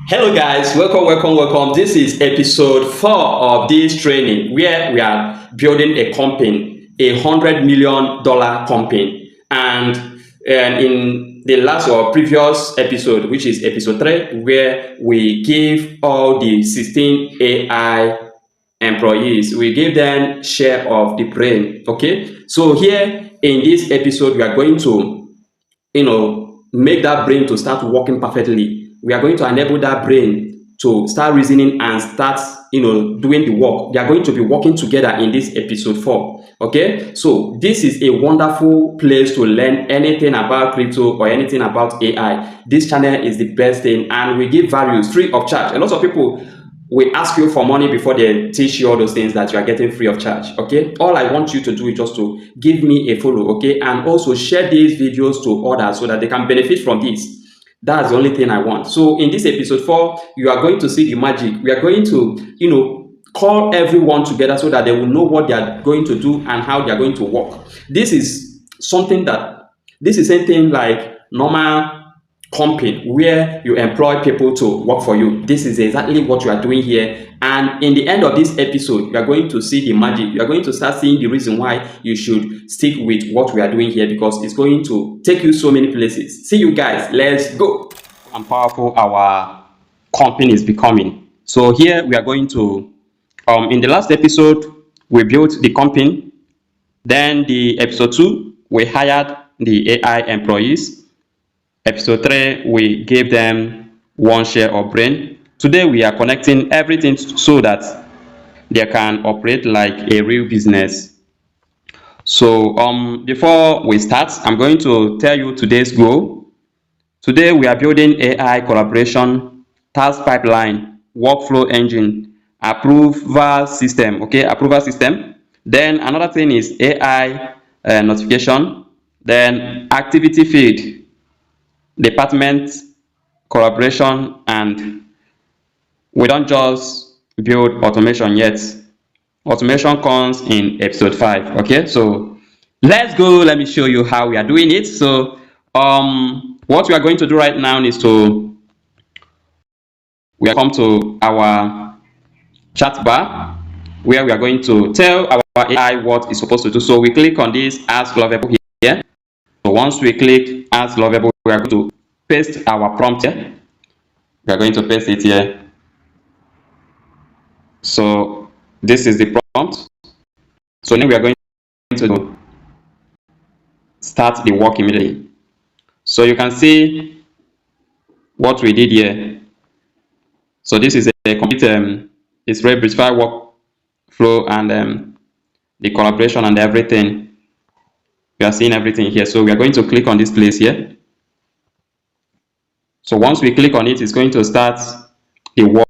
Hello guys, welcome. This is episode 4 of this training where we are building a company, $100 million company. And in the last or previous episode, which is episode 3, where we give all the 16 AI employees, we give them share of the brain. Okay, so here in this episode, we are going to make that brain to start working perfectly. We are going to enable that brain to start reasoning and start doing the work. They are going to be working together in this episode 4. Okay, so this is a wonderful place to learn anything about crypto or anything about AI. This channel is the best thing, and we give values free of charge. A lot of people we ask you for money before they teach you all those things that you are getting free of charge. Okay, all I want you to do is just to give me a follow. Okay, and also share these videos to others so that they can benefit from this. That's the only thing I want. So in this episode 4, you are going to see the magic. We are going to call everyone together so that they will know what they are going to do and how they are going to work. This is something like normal company where you employ people to work for you. This is exactly what you are doing here, and in the end of this episode, you are going to see the magic. You are going to start seeing the reason why you should stick with what we are doing here, because it's going to take you so many places. See you guys, let's go. And powerful our company is becoming. So here we are going to in the last episode we built the company. Then the episode 2 we hired the AI employees. Episode 3, we gave them 1 share of brain. Today, we are connecting everything so that they can operate like a real business. So, before we start, I'm going to tell you today's goal. Today, we are building AI collaboration, task pipeline, workflow engine, approval system. Okay, approval system. Then another thing is AI notification. Then activity feed, department collaboration, and we don't just build automation yet. Automation comes in episode 5. Okay, so let's go. Let me show you how we are doing it. So what we are going to do right now is we are come to our chat bar where we are going to tell our AI what it's supposed to do. So we click on this Ask Lovable here. So once we click Ask Lovable, we are going to paste our prompt here. We are going to paste it here. So this is the prompt. So now we are going to start the work immediately. So you can see what we did here. So this is a complete it's very verified workflow, and the collaboration and everything. We are seeing everything here. So we are going to click on this place here. So once we click on it, it's going to start the work.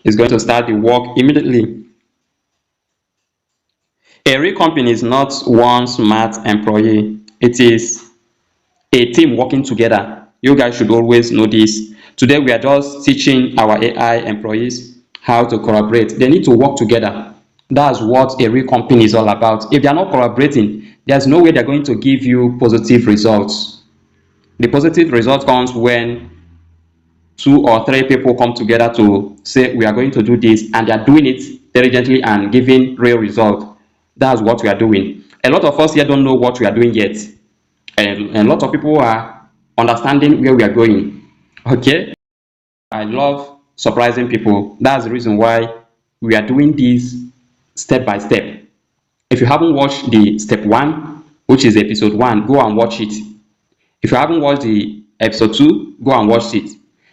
It's going to start the work immediately. A real company is not one smart employee. It is a team working together. You guys should always know this. Today we are just teaching our AI employees how to collaborate. They need to work together. That's what a real company is all about. If they are not collaborating, there's no way they're going to give you positive results. The positive result comes when 2 or 3 people come together to say we are going to do this, and they are doing it diligently and giving real result. That's what we are doing. A lot of us here don't know what we are doing yet, and a lot of people are understanding where we are going. Okay, I love surprising people. That's the reason why we are doing this step by step. If you haven't watched the step 1, which is episode 1, go and watch it. If you haven't watched the episode 2, go and watch it.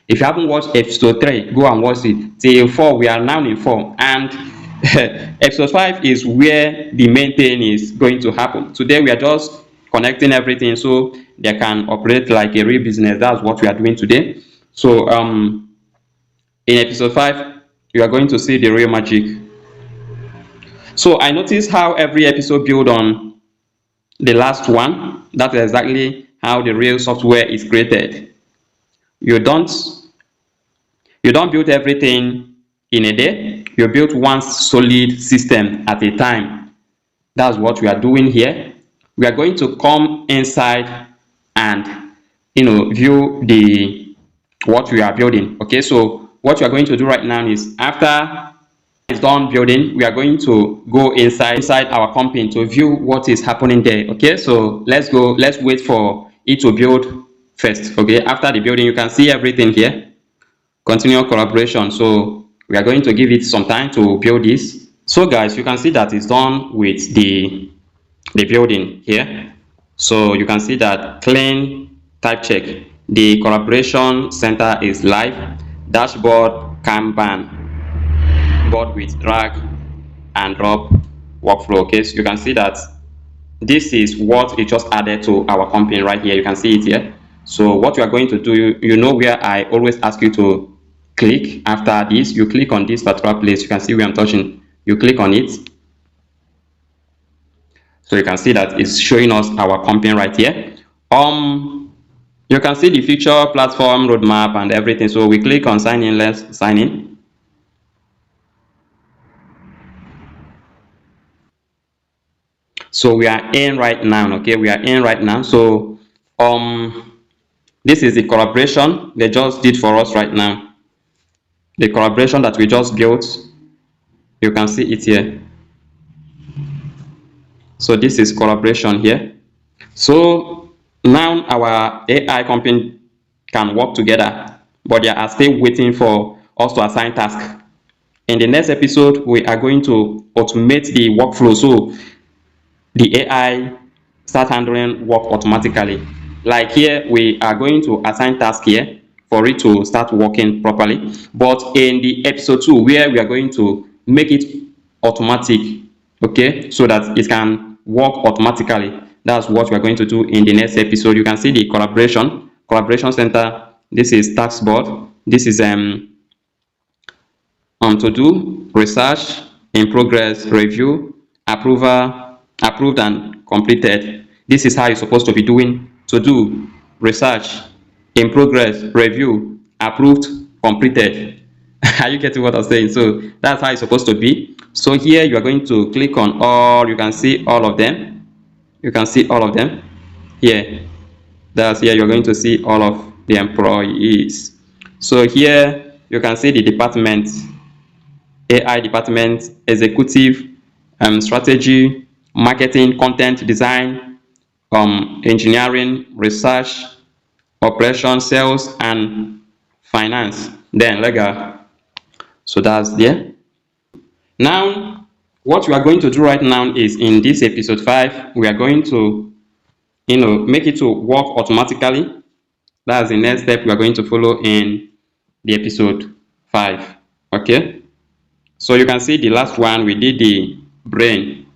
If you haven't watched episode 3, go and watch it. Till 4, we are now in 4, and episode 5 is where the main thing is going to happen. Today we are just connecting everything so they can operate like a real business. That's what we are doing today. So in episode 5, you are going to see the real magic. So I noticed how every episode build on the last one. That's exactly how the real software is created. You don't build everything in a day. You build one solid system at a time. That's what we are doing here. We are going to come inside and view the what we are building. Okay, so what we are going to do right now is, after it's done building, we are going to go inside our company to view what is happening there. Okay, so let's wait for it to build first. Okay, after the building, you can see everything here. Continue collaboration. So we are going to give it some time to build this. So guys, you can see that it's done with the building here. So you can see that clean type check. The collaboration center is live. Dashboard Kanban board with drag and drop workflow. Okay, so you can see that this is what it just added to our company right here. You can see it here. So what you are going to do, you know where I always ask you to click after this. You click on this particular place. You can see where I'm touching. You click on it. So you can see that it's showing us our company right here. You can see the future platform roadmap and everything. So we click on sign in. Let's sign in. So we are in right now. Okay, we are in right now. So this is the collaboration they just did for us right now. The collaboration that we just built, you can see it here. So this is collaboration here. So now our AI company can work together, but they are still waiting for us to assign tasks. In the next episode, we are going to automate the workflow, so the AI start handling work automatically. Like here, we are going to assign task here for it to start working properly. But in the episode 2, where we are going to make it automatic, okay, so that it can work automatically. That's what we are going to do in the next episode. You can see the collaboration center. This is task board. This is to do research, in progress, review, approval, approved and completed. This is how you're supposed to be doing to do research, in progress, review, approved, completed. Are you getting what I'm saying? So that's how it's supposed to be. So here you are going to click on all. You can see all of them. You can see all of them here. That's here. You're going to see all of the employees. So here you can see the department. AI department, executive, strategy, marketing, content design, engineering, research, operations, sales, and finance. Then legal. So that's there. Now, what we are going to do right now is, in this episode 5, we are going to, make it to work automatically. That's the next step we are going to follow in the episode 5. Okay. So you can see the last one, we did the brain.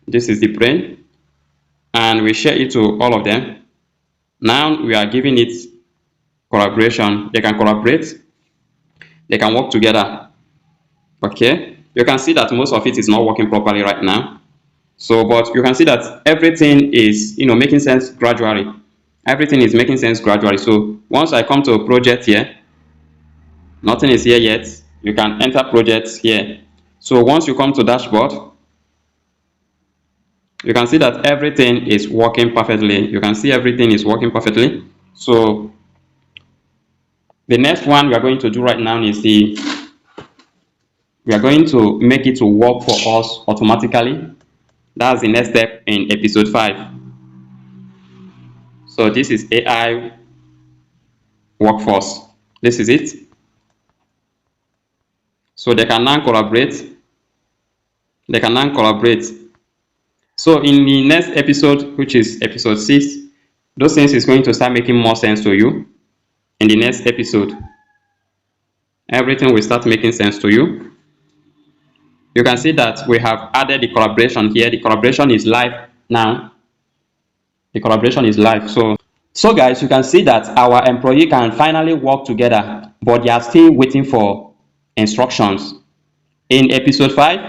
This is the brain, and we share it to all of them. Now we are giving it collaboration. They can collaborate, they can work together. Okay, you can see that most of it is not working properly right now. So, but you can see that everything is, making sense gradually. Everything is making sense gradually. So once I come to a project here, nothing is here yet. You can enter projects here. So once you come to dashboard, you can see that everything is working perfectly. You can see everything is working perfectly. So the next one we are going to do right now is we are going to make it to work for us automatically. That's the next step in episode 5. So this is AI workforce. This is it. So they can now collaborate. They can now collaborate. So in the next episode, which is episode 6, those things is going to start making more sense to you. In the next episode, everything will start making sense to you. You can see that we have added the collaboration here. The collaboration is live now. The collaboration is live. So guys, you can see that our employee can finally work together, but they are still waiting for instructions. In episode 5,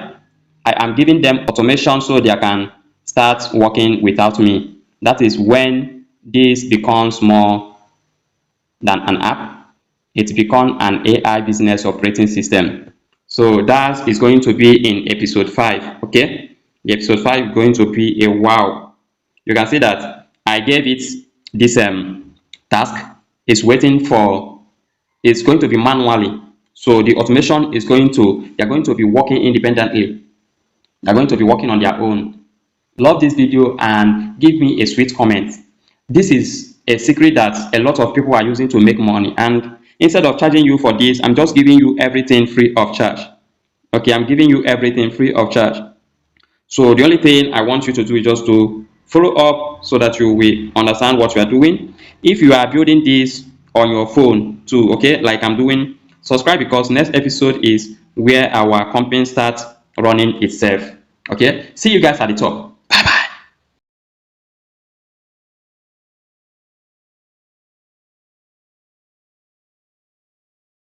I am giving them automation so they can start working without me. That is when this becomes more than an app. It becomes an AI business operating system. So that is going to be in episode 5. Okay, the episode 5 is going to be a wow. You can see that I gave it this task is waiting for, it's going to be manually. So the automation is going to, they're going to be working independently. They're going to be working on their own. Love this video and give me a sweet comment. This is a secret that a lot of people are using to make money, and instead of charging you for this, I'm just giving you everything free of charge. Okay, I'm giving you everything free of charge. So the only thing I want you to do is just to follow up so that you will understand what you are doing. If you are building this on your phone too, okay, like I'm doing, subscribe, because next episode is where our company starts running itself. Okay, see you guys at the top.